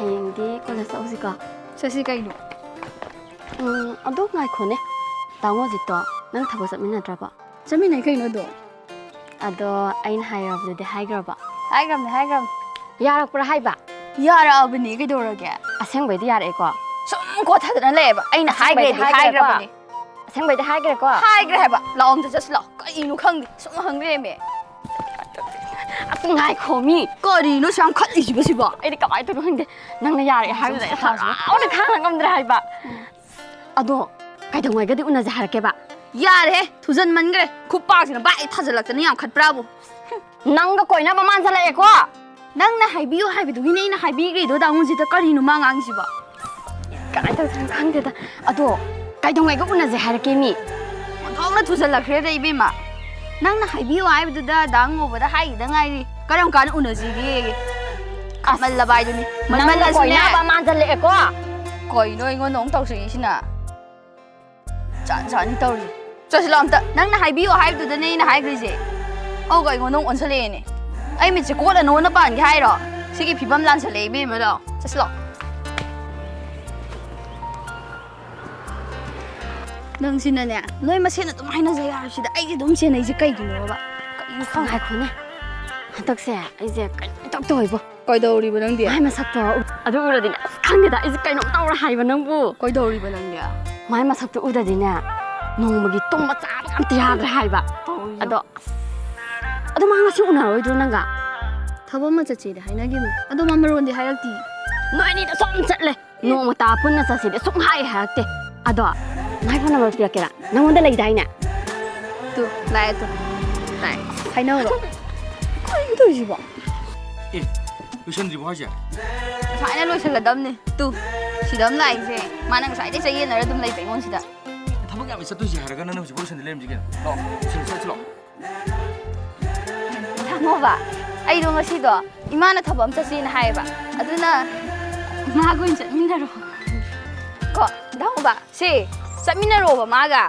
hangdi college ausika. Sasi kaino. Ado ngai khone. Tango jito nang thabo samina Samina kaino do. Ado ain hairab de haigraba. Haigram. Yarakpura haiba. Yara abni kaidorage. Asengbaidi yare ko. Sum ko thadana leba. Aina haigrabani. Asengbaidi haigre ko. Haigre haba. Laom just law. Kaino khangdi. Sum hangre me. Ngai khomi. Karino sam khatli siba. Ai kamai to hangde. Nangna yare haibda. Awna khang ngamdra haiba. Ado kaidongai gadi una jaharke ba. Yare thujan mangre. Khupasina bai thajalakani yam khatprabu. Nanga koina ba manjala ko. Nangna haibiyo haibidu ina haibigri do daunjita karino mangang Kai to khangde da. Ado kaidongai ga una jaharke mi. Thongna thujalakre dei bima. Nangna haibiyo haibidu da dango bada haida ngai karam kan unajigi. Amal labai duni. Nanga koina ba manjala ko. Koino ingon nong tawsi sina. Chan tawri. Chasilamta nangna haibiyo haibidu da nei na haigrise. Oh ga ingon nong onsale ne. Ai mi che ko da no na ban gi hairo. Sigi phibam lan sale be ma lo. Chaslo. Nang sina ne. Noi ma sena tum haina jai har sida ai dum sena ai je kai gi no ba. Kai khang hai khone. Hatak se ai je kai tok toy bo. Koi dawri ba nang dia. Ai ma sak to. Adu ura din. Khang da ai je kai no tawra hai ba nang bu. Koi dawri ba nang dia. Mai ma sak to uda din na. Nong magi tung ma cha am ti ha hai ba. Ado ma ngasi una roi do nanga. Thabo ma chachi da haina gi mu. Ado ma maron di hayakti. Noi ni da som chatle. Nong ma ta pun na sa si de sung hai hayakte. Ado mai pa na ma pia kera. Nang da lai dai na. Tu, lai tu. Lai. Haina ro. Koi do ji ba. Loisandribo haje. Saina loisaladamne. Tu. Sidam lai je. Manang sai de sai na dum lai pengon sida. Thabo yam isa tu ji haraga na hujbo loisandri lem jige. Lo, chilo. Moba, ai do ngasi do imana thabam chasi na haiba aduna ma goin chatminaro ko daoba se chatminaro ba maga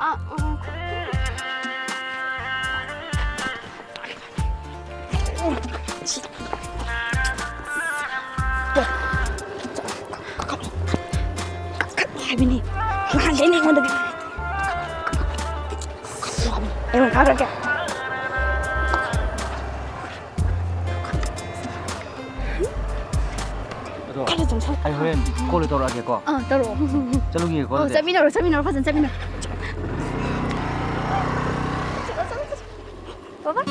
bini ngan dai ne ngon da ai ma ka ka Ai hoen ko le tora ge ko. taro. Chalungi ko. Chatminaro fasan chatminaro. Baba.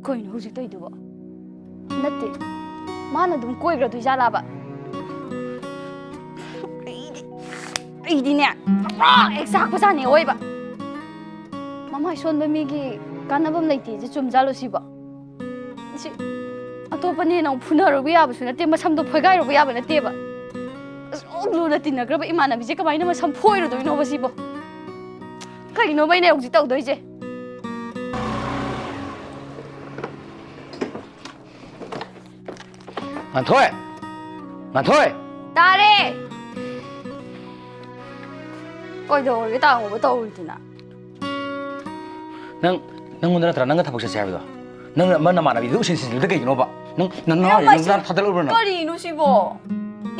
Koino hujik toi dubo. Natte. Mana dum koigra du jala ba. Idi ne. Exact pa ne oi ba. Mama son ba mi gi kanabam leiti je chum jalo si ba. Si atopa ne nang phuna ro ya ba suna te masam do phogai ro ya ba na te ba. Lu na tin na gra ba imana bi je ka bai na masam phoi ro do no ba si ba. Kai no bai ne ong ji tau doi je. Ngantoi. Tare. Koi do ri ta ngo ba tau ri na. Nang ngunda tra nang thapok sa habido. Nang man na mana bi du sin de ge no ba. Nang thadal ubra na. Kari no si bo.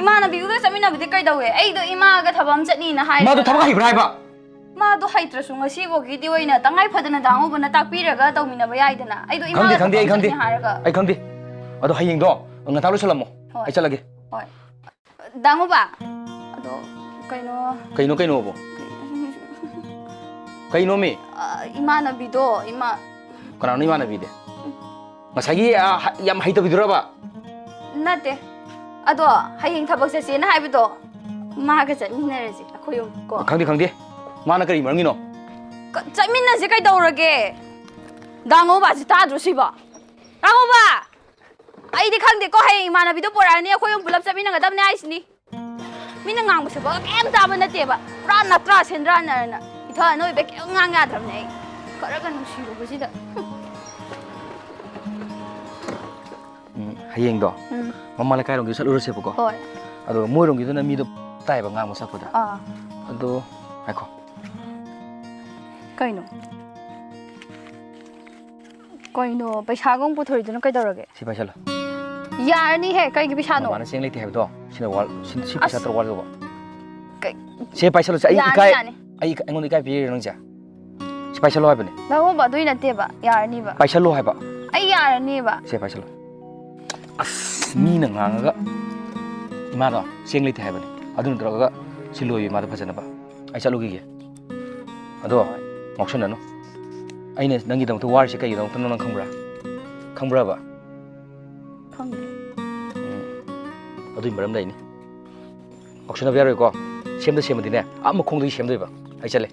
Imana bi uda samina bi de kai dawe. Ai do ima ga thabam chani na hai. Ma du thapok hai brai ba. Ma do hai tra su ngasi bo gi di oina tangai phadana dango bana takpi raga tawmina ba yai dana. Ai do ima ga khangdi. Ai khangdi. Ado hayeng do ngata lu salamo. Ai chalage. Hoi. Dango ba. Ado kaino bo. Kaino me. Imana bi do ima. Kana ni mana bi de. Masagi yam haita bidura ba. Nate. Ado hayeng thabak se se na hai bi do. Ma ga chatmina re ji akhoy ko. Khangdi. Mana kari marngi no. Chatmina se kai daurage. Dango ba ji ta dro si ba. Dango ba. Ai di khangde ko hayeng imana bi do porani akhoy bulap chatmina ga dam ne ai sini. Mina ngang ba se ba kem ta ba na te ba. Ra na tra sendra na. Ita noi be ngang ga dram ne. Karaga nung shiro ba sida. Hayeng do. Mama la kai rong gi salu se ko. Hoi. Ado moi rong gi na mi do tai ba ngang mo sakko da. Ado ai ko. Kaino. Koino, Peshagong Putoridan Kadorage. Si paisalo. Yarni he, Kai Pishano. Mana sing late have do. Sina wal, sin si paisa tro wal do. Si paisalo ai ai ngon kai pi nang ja. Si paisalo hai bane. Naoba doina teba, Yarni ba. Paisalo hai ba. Ai Yarni ba. Si paisalo. As mi na nganga. Ima do sing late have bane. Adun tro ga siloi ma da phajana ba. Ai chalu gi ge. Ado ngoksan no. Aine nangi dam to war si kai dam to nang khangbra. Khangbra ba. Khongde. Adu maram dai ni. Ngoksan ba yaro ko. Sem da sem di ne. Am khong dai sem dai ba. Ai chale.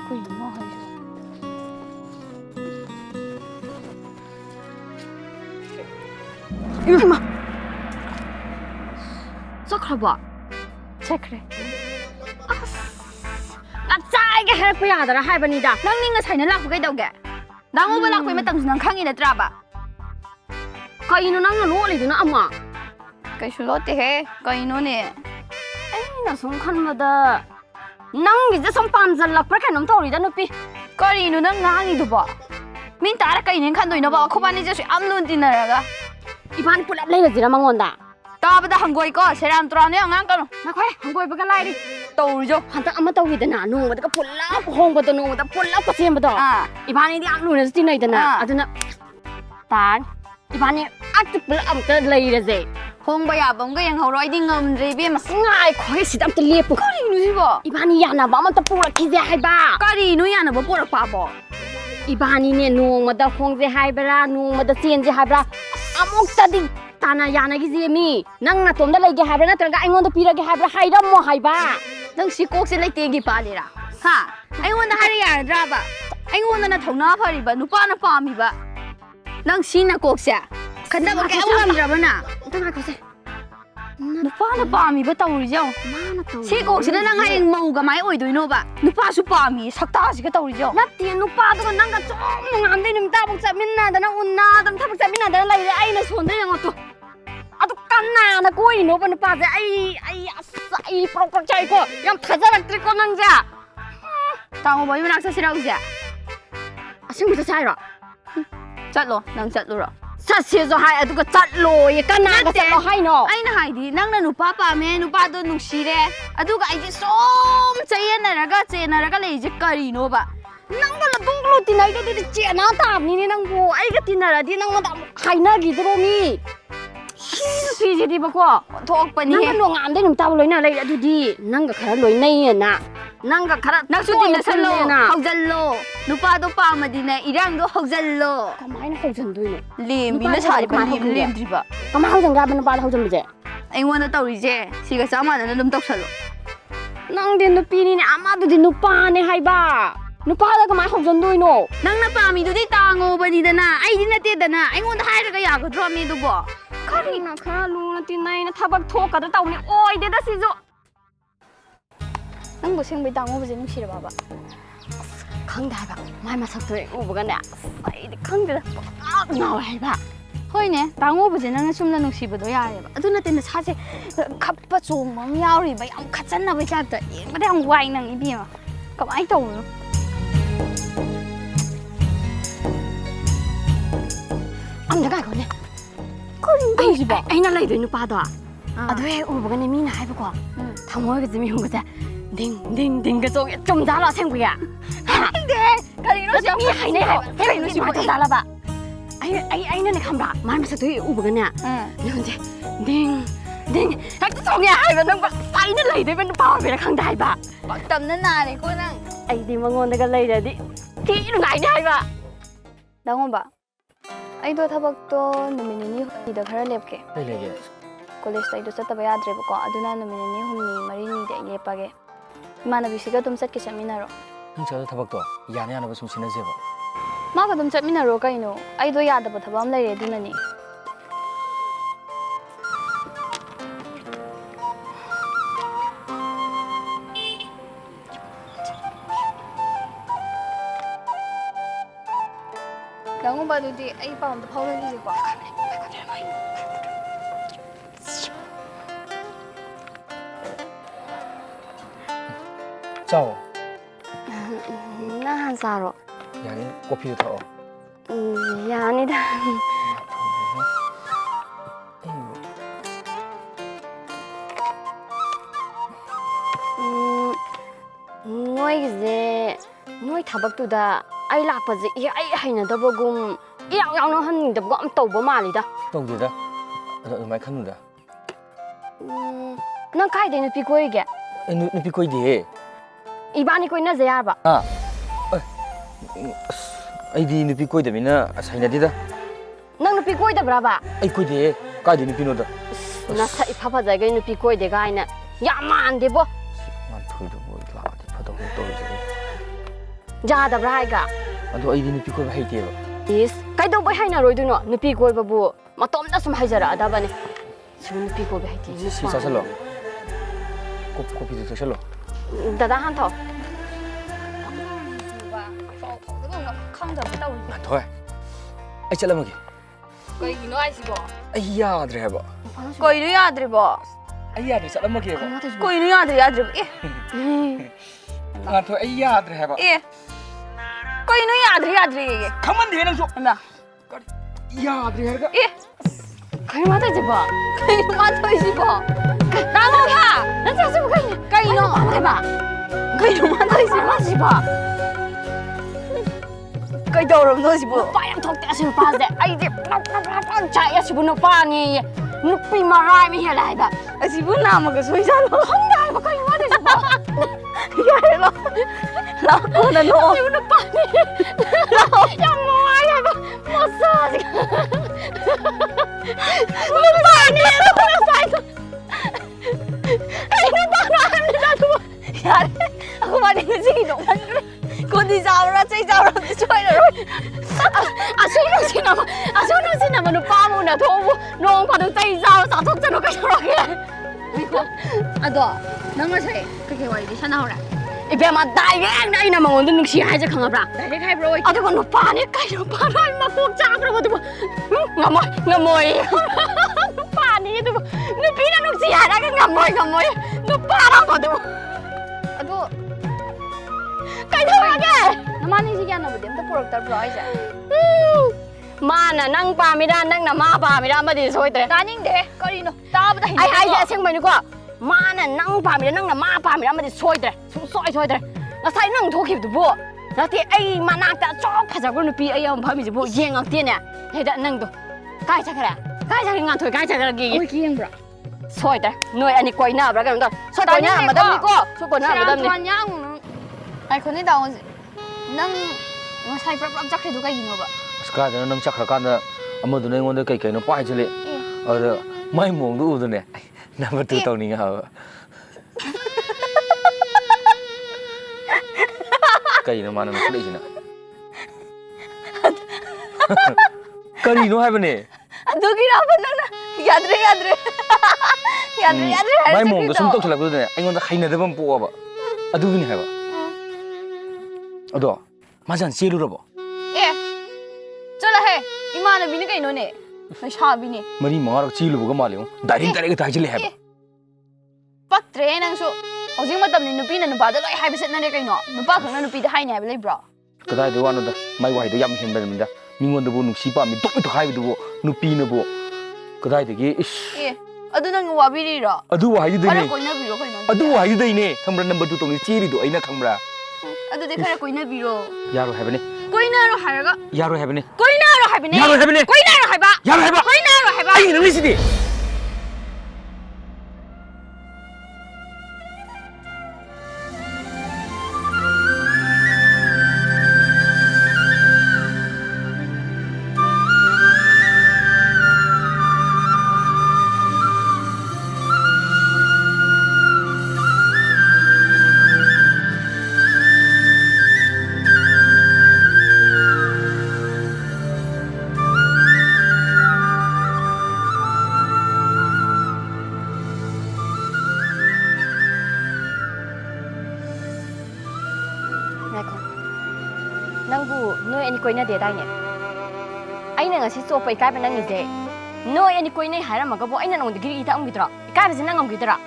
Koi mo hai. Ima. Sakraba. Chekre. Ngachai ge harak pa yadara hai bani da. Nang ninga saina lakpu kai dauge. Nangoba lakpu matam nang khangi na traba. Kaino nang lo li duna ama. Kai sulote he, kaino ne. Aina sum khanmada. Nang gi ja som pamjal lak pra khanom tori da nupi. Karino nang ngangi duba. Min tara kai nen khandoi na ba khobani je su amlun dinaraga. Iban pulap lai la jira mangonda. Tabada hangoi ko seram trane angang kanu. Nakhoi hangoi baga lai ri. Tawrijo. Hantak ama tawi dana no da pulap hongba da no da pulap ka sem da. Ibani di amlu na sti nai dana. Aduna tan ibani active am ta lai ra je. Hongba ya bam ga yang horoi ding ngam re be mas. Ngai khoi sidam ta lepu. Karino sibo. Ibani yana ba ma ta pura ki je hai ba. Karino yana ba porak pa bo. Ibani ne no ma da hong je hai bara no ma da chen je hai bara. Amok ta di Tana yana gi je mi nang na tom da lai ge hai bara na tra ga aingon da pira ge hai bara hai ram mo hai ba. Nang si kok se lai te gi pa le ra. Ha. Aingon da hari ya dra ba. Aingon na thauna phari ba nupa na pa mi ba. Nang si na kok se. Khanda ba ke ngam dra ba na. Tang ha ko se. Nupa na pa mi ba tawri jo. Mana taw. Si kok se nang haing mau ga mai oi doi no ba. Nupa su pa mi sakta si ga tawri jo. Natti nupa da ko nang ga chom ngam dai nim ta buk cha min na da na unna dam tha buk cha min na da lai ai na son dai ngo to. Adu kanna na koi no ba nupa ja ai ai prok prok chai ko yam thajarak tri ko nang ja. Tango ba yun sa siraw siya. Asing mu ta chai ro. Chatlo nang chatlo ro. Sa se zo hai adu ko chatlo ye kanna ga chatlo hai no. Ai na hai di nang na nupa pa me nupa do nuksire. Adu ga ai ji som chayen na raga che na raga lei ji kari no ba. Nang ba la duk lu tinai da di che na ta ni ni nang bo ai ga tinara di nang ma da hai na gi dro mi. Si ji di ba ko. Thok pa ni nang he. ga lo ngam dai nim ta loi na lai adu di nang ga khara loi nai na. Nang ga khara Nang su din na sallo haujallo. Nupa do pa ma di na irang do haujallo. Kamai na haujan doi ne. Lem bi na sari pa lem dri ba. Kamai haujan ga ba na ba la haujan je. Ai wona tawri je. Si ga sama na dum tok sallo. Nang din no pi ni ne ama du di no pa ne hai ba. No pa da kamai haujan doi no. Nang na pa mi do di tango ba ni da na. Ai di na te da na. Ai wona hai ra ga ya ga dro mi do bo. Kari na khara lu na tinai na thabak thok ka da taw ni oi de da si jo. Nang bo sing bai tango ba je nung sira ba ba. Khangda hai ba. Mai ma sak toi u ba ga ne. Sai de khangda da. Na hai ba. Hoi ne tango ba je nang na sum na nung si ba do ya re ba. Adu na te na sa je khap pa chong mam yaw ri ba yam khatsan na ba ja ta. Yeng ba dang wai nang i bi ma. Kamai taw no. Am da ga ko ne. Ai ji ba. Ai na lai doi no pa da. Adu he u ba ga ne mi na hai ba ko. Thangoi ga jimi hung ga ja. Ding ding ding ga so chom da la seng bu ya. De kari no Mi hai ne hai. Kari no si ma da la ba. Ai na ne kham ba. Mai ma sa toi u ba ga ne. Ni je. Ding ding. Hak to song ya hai ba nang ba. Sai ne lai doi ba no pa ba ra khang dai ba. Bak tam na na re ko nang. Ai di mangon da ga lai da di. Ti nu ngai dai ba. Dango ba. Ai do thabak to numini ni hoi da khara lepke. Lai lai ge. College ta ido chata ba yadre ba ko aduna numini ni humni mari ni da lepage. Mana bisiga tum chat ke chaminaro. Nang cha thabak to yana yana ba sum sina je ba. Ma ga tum chatminaro kaino. Ai do yada ba thabam lai re duna ni. Dango ba do di ai pa am phau lai ji ko. Chao. Na han sa ro. Yani kopi itu oh. 야니다. 너희게 너희 타박두다 아이 락바지 아이 하이나다보금 이양 양노 한다보고 암 떠보 말이다. 떠우다. 얼마나 칸누다. 난 카이데 누피 고이게. 누피 고이데. 이바니 고이나제 야바. 아. 아이디 누피 고이데미나 사이나디다. 난 누피 고이다브라바. 아이 고이데. 까디 누피노다. 나사 이파파자게 누피 고이데가 아이나 야만데보. 만 토이도 뭐 라디 파도 떠오르지. 자다브라 하이가. 아도 아이디 누피 고이 하이데바. 이스 카이도 보이 하이나로이두노 누피 고이바부 마톰나 숨 하이자라다바네. 지금 누피 고이 하이디. 시사살로. 코피도 살로. 다다 한터. khongdamba tau 안 토해. 아이 잘라먹기. kayino aisibo 아이 야드레 해봐. kayino yadribo 아이 야드레 잘라먹기 해봐. kayino yadribo 안 토해. 아이 야드레 해봐. kayino yadri 가만 내는 줘. na 야드레 해가. 가이마다 집어. kayino matoisibo namoba 나자 집어 가이. kayino eba kayino matoisibo 집어. kaydoramno sibo 빠양 톡대 아시는 빠데. 아이디 빡빡빡 자야 집어는 빠니. 누피 마라미 해라이다. asibo namaga soisalo không có 가이마다 집어. yarelo lakona no 집어는 빠니. 야 뭐야 봐. 마사지. 빠니. 사이도. 아이는 빠라합니다. yare ako mani sigi no kodi jawra chai jawra choiraro 아소노시나마 누빠무나 도부 농파도 떼이자로 사톡자로 가셔라게. ado nanga sai kake wai sanahora 이베마 다이렉 나이나 망원도 능시 하자 강아브라. direct hai bro 아두고 누빠니 까이로 빠라이 마폭 자그러고 두고 ngamoy 누빠니 두고 누피나 능시 하라가 ngamoy 누빠라고 두고 ado 까이도하게 namani sigi anabudi amta puraktar bro aisa 마나 낭 빠미라 낭나 마 빠미라 마디 소이들 taning de karino tabada hin ai ai 생방이고 마나 낭 빠미라 낭나 마 빠미라 마디 소이들 소이들 나사이 낭 도키도 뭐 나티 에이 마나다 쪽 파자고 누피 에이 한 밤이지 뭐 옌악티네 해다 낭도 가이 차카라 nga thôi 가이 차카라기 oi kieng bro 소이들 너희 아니 거이나 브라 그런다 소 거이나 마담이고 소 거이나 마담니 yang ai khoni dawn nang sai prap chakri du kai hino ba 스카드는 능 착하간다. 아무도 내가 그이는 빠이질래. 마이 몽도 우드네. 나만 또 떠니가 하. 그이는 많은 소리지나. 그이는 하버네. dugina ba nang yadre 마이 몽도 숨 떡슬라거든. 아이고 나 하이나데번 뽑아 봐. 아두기니 해 봐. 어도 맞아 제루로 봐. chola he imana bini kai no ne sha bini 머리 멍하고 지루가 말이요. 다리가 다질래 해 봐. patre nang so hojing matam ni nupi na nupa da loi hai biset na ne kai no nupa khang na nupi da hai ne hai bro 그다이도 와는다. 마이 와이도 얌 힘들는다. 민원도 누시 밤이 똑똑 하이도 누피는 그다이되게 adu nang wa biri ro 아두 와이도 khara 되네. koina biro kai no 아두 와이도 되네. 컴브라 넘버 2 동이 찌리도 아이나 컴브라. adu de khara koina biro 야로 해버네. koina ro haraga 야로 해버네. koina ro hai bini 야로 해버네. koina ro hai ba 야로 해봐. koina ro hai ba 아이 너무 시디. 낭부 너희 아니 거이나 대다이네. 아이는 ngasi 소파 이까베 낭이제. 너희 아니 거이나 하라마가 뭐 아이는 온데 길이 이타 옮기더라. 이까베지 낭 옮기더라.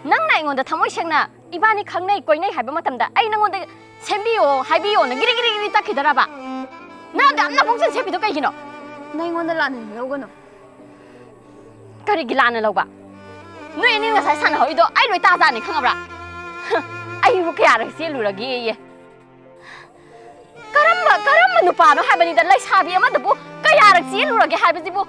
낭나 이건데 타모이 생나 이반이 강내 거이네 하이바 마탐다 아이 nangonda 셈비요 하이비요는 기리기리 딱히더라봐 나한테 안나 봉선 셈비도 까이기노 나 이거는 라는 요거는. 그리기 라는 로바 너희 니가 살 사는 허이도 아이 로이 따자니 강아브라 아이고 그야를 셀루라기 예 karam nupa no habani da lai sabi ama dabu kayarak сел루라기 habasibu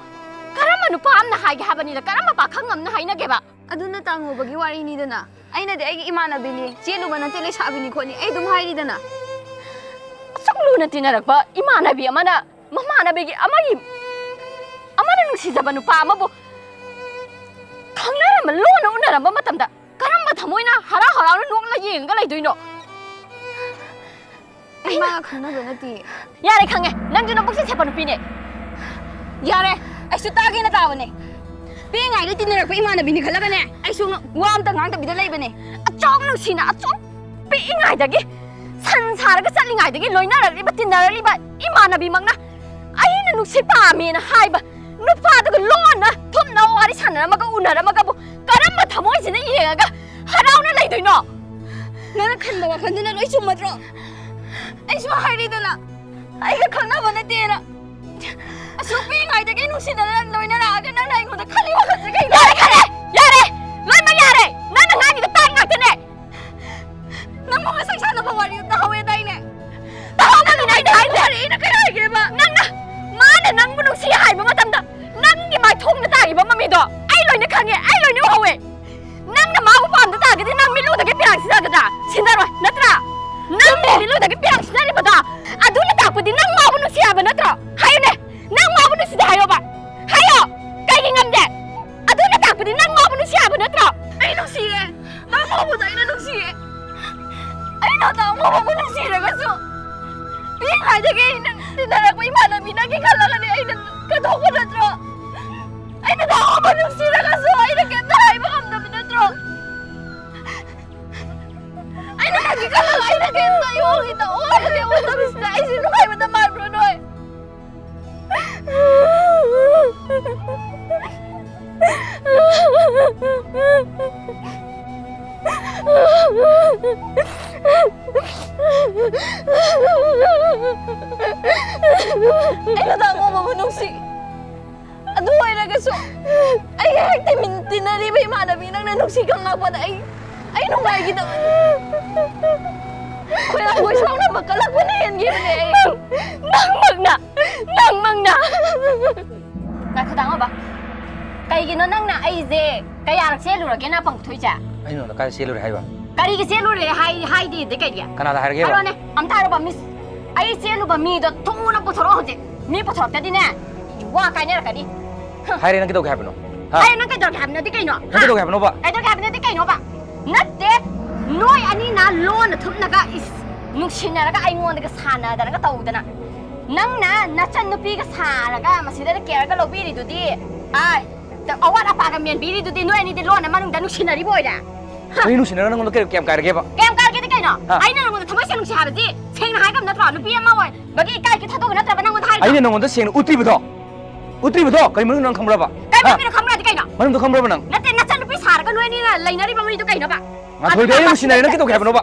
karam nupa amna haigi habani da karam pa khangam na haina geba aduna tangobagi warinidana. Aina de ai imanabini, cheluba na tele sabini khoni. Ai dum hairidana. saklu na tinarakba imanabi amana mamanabigi amana nungsijaba nupa amabu khangnaram lona unaramba matamda karamba thamoina hara na nokla yenga laidoino Ima khangna benati. yare khange nangju na bukse sepa nupine Yare, ai su tagi na tawne. Pi ngai le tinara ko imanabini khalagane. Ai su wam ta ngang ta bida leibane. achong nungsina achong pi ingai dagi san saraga chatlingai dagi loinarali ba tinarali ba imanabi mangna aina nuksi pamena haiba nupa daga lona thumna wari sanara maga unara maga bu karamba thamoi sina yenga harauna laidoino Nana khanda wa khanduna loi sumadro. Ai su hairidana. Ai ga khangna banate na. Asu pi ngai de genu sidana loinara aga nang nai ngoda khali wa khase gai. yare loi ma yare nana ngani da tai ngakene Namo ga sai sana ba wari ta hawe dai ne. tahona ni nai dai Wari na kai ge ba. nangna mana nang bu nuksi haiba matamda nanggi mai thongna tari ba mamido ai loina khange ai loina hawe nangna ma bu pamda tagidi nang milu da ge pirang sida gada sindaroi natra nang milu da ge pirang sida ri bada aduna takpudi nang ma bu nuksi haiba natra hayone nang ma bu nuksi da hayo ba hayo kai gi ngamde aduna takpudi nang ma bu nuksi haiba natra Ai no si e. Na mo bu dai na no si e. Ai na ta mo bu no si re ga su. Pi ngai de ge na tinara ko imanabi na ge khalagane ai na ka to ko na tro. Ai na ta mo no si re ga su ai na ke dai ba kam na tro. Ai na ka ge khala ai na ke ta yo gi ta o ga ge o ta bis na ai si no kai ba ta mar bro noi. Ai na ta mo ba no si. Adu ai na ga su. Ai hek te min tinari ba imanabi nang na no si kang ngapa da ai no ngai gi ta. Khoi la khoi sang na ba kalak ba ne yan gi ba ne. nang mangna na khadang ba kai gi no nang na ai je kayarak selurage na pang thoija ai no ka selu hai ba kari gi selure hai di de kai dia kana da har ge ba arone am tharo ba miss ai selu ba mi do thuna puthoro hoje mi puthoro ta di ne wa kai ne rakadi hai re nang ki do ka ba no ai nang kai dor kham na di kai no nang ki do ka ba no ba ai dor kham na di kai no ba natte noi ani na lon thumna ga is nuksina raga ai ngon ga sana da raga tawdana nang na nachan nupi ga saraga masida kera ga lobiri dudi ai awat apa ga men biri dudi noi ani de lon manung da nuksina ri boida ai nu sinara nang ke kem ka ge ba kem kar ge de kai no ai na ngon thamai se nungsi habaji seng na hai gam na tra nupi ama wai bagi kai ki thado ga na tra ba nang ngon hai ai ne nang da seng utri ba do kai mun nang khamra ba kai ba ki khamra di kai no manung do khamra ba nang natte nachan nupi saraga noi ni na lainari ba mari du kai no ba nga thoi de nu sinara nang ki do ka ba no ba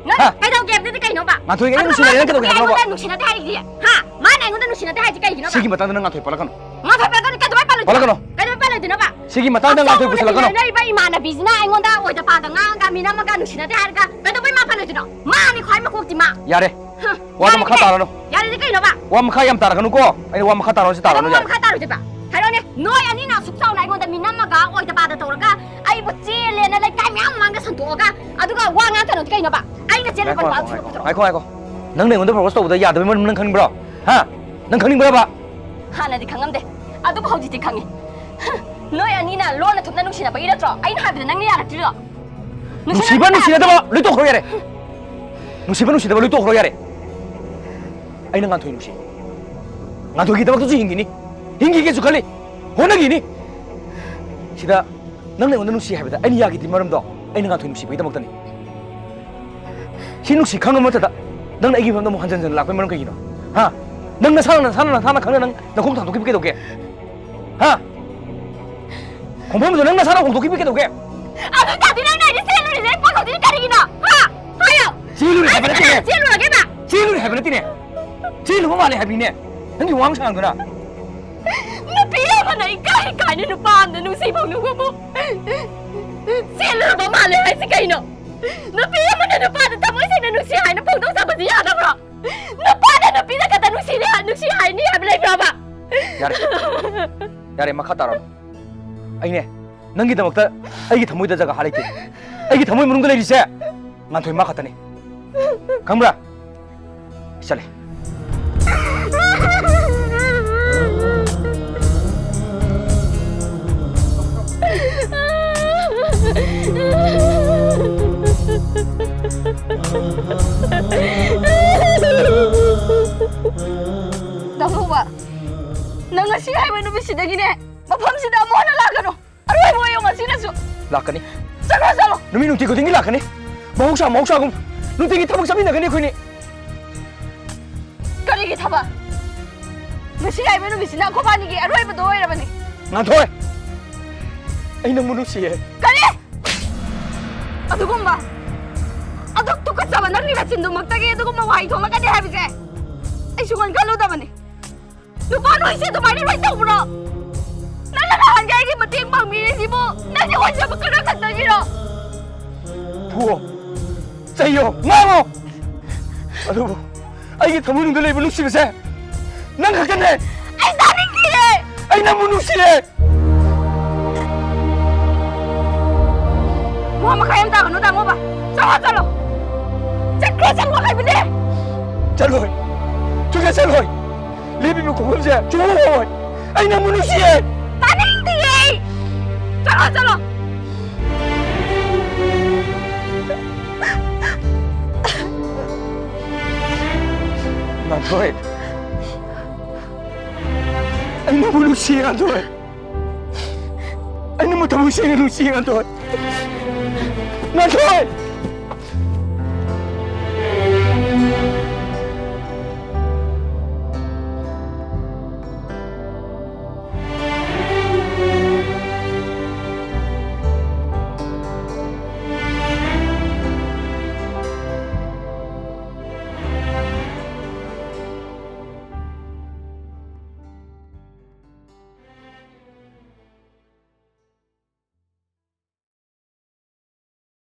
na kai dau gem de kai no ba nga thoi ge nu sinara nang ki do ka ba no ba nuksina de hai di ha ma na ngon nuksina de hai di kai no ba sigi mata nang nga thoi pala kano nga thoi pa ka doi pa pala kano kai doi pa le di no ba sigi mata nang nga thoi pusala kano nei ba imana bizna ai ngon da oi da pa da nga ga mina ma ga nuksina de hai ga kai doi ma pa le di no ma ni khoi ma kok ti ma yare wa da makha tara no yare di kai no ba wa makha yam tara kanu ko ai wa makha tara no si tara no ma ya ka taru di ba haro ne noi ani na suk sau nai ngon da mina ma ga oi da pa da to ga ai bu che le na lai kai myam mang ga san to ga adu ga wa nga ta no kai no ba ai na che le ba ba ai ko nang ne ngon da propose to da ya da mun nang khang bro ha nang khang bro ba ha na di khangam de adu ba hauji ti khangi noi ani na lo na thumna nuksina ba ira tro ai na ha bi nang ne ya ra ti ro nusiba da ba lui to khro yare nusiba da ba lui to khro yare ai nang nga thoi nusi nga thoi gi da ba to hingi ni hingi ge su khali hona gi ni sida nang ne ngon da nusi ha ba da ai ni ya gi di maram do ai nang nga thoi nusi ba da mak ta ni si nusi khang ma ta da nang ai gi pham da mo han jan lak pe maram kai gi no ha nang na sana khang nang na khong thang to ki ke do ke ha khong pham do nang na sana khong to ki ke do ke adu ta di nang nai di se lu ri 내 빠거든 까리기나 하여 제일로 해봐 띠네 제일로 하겠다 제일로 해봐 띠네 제일로 말해 해비네 형이 왕창구나 누피야만 이까이까이는 누빠한데 누시봉 누구고 제일로 뭐 말해 할수 까이노 누피야만 누빠한테 타모이세는 누시하이는 봉동 사바지 야다브라 누빠한테 누피다 갖다 누시하이니 하블레 브라바 야래 막 갔다 라 아이네 너기다먹다 아이게 더모이다 자가 하래게 아이게 더모이 무릉도 내리세 난 도이 막 갔다니 강물아 시작해 나무바 너가 시하이바 누비시다기네 마팜시다 뭐하나 라가노 아로이 뭐예요 마시나수 라카니 살로 놈이 눈 띄고 댕기 라카니 마옥사금 눈 띄기 타박 잡인다 그니 그니 까리기 타봐 너 시하이바 누비시나 코바니기 아로이바 노이라바니 난 도해 아이 너무 누시해 까리 아두곰마 아두 똑같아봐 넌 니가 진도 먹다게 아두곰마 와이 동라까지 해비제 아이 수건 갈로다바니 누가 너 이제 너 많이 와 있다고 불어 나는 한 개에게 mateng pangbiyu mo nanti ko siya magkakatagiro 부어 짜요 마모 아두 아이게 더모 눈들 입은 누시면서 난 가겠네 ay daming kili 아이 너무 누시해 mo makayam ta no tamo ba salo chắc chắn là cái vấn đề 잘 rồi chúng ta 잘 rồi 리비브 공범죄 좋아 아이 너무 누시해 daming kili salo 난 도해 아이 너무 누시해 안 도해 아이 너무 더 무시해 누시해 안 도해 난 도해